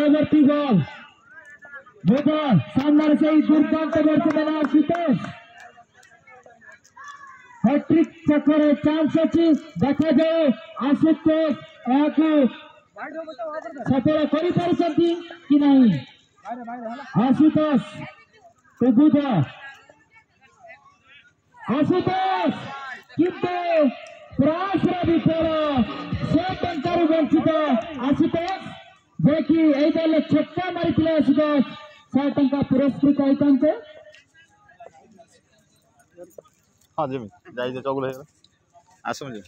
परवर्ती बॉल सामने से ही दुर्दांत बैट्समैन आशुतोष हैट्रिक चक्कर चांस अच्छी देखा जाए आशुतोष सफल कर कि नहीं आशुतोष तो बुझ आशुतोष किंतु प्रयास विफल से टंकार वंचित आशुतोष देखी ये छक्का मारी आशुतोष 100 टंका पुरस्कृत होते हाँ जी जाई जे चगुल आसम जी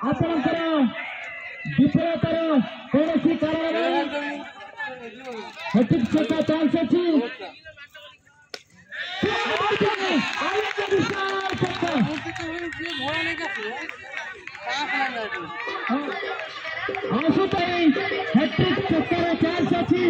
आपणकर विफलतार कौन कारण छक्का चांस अच्छी आशुतोष हैट्रिक चक्कर चांस अच्छी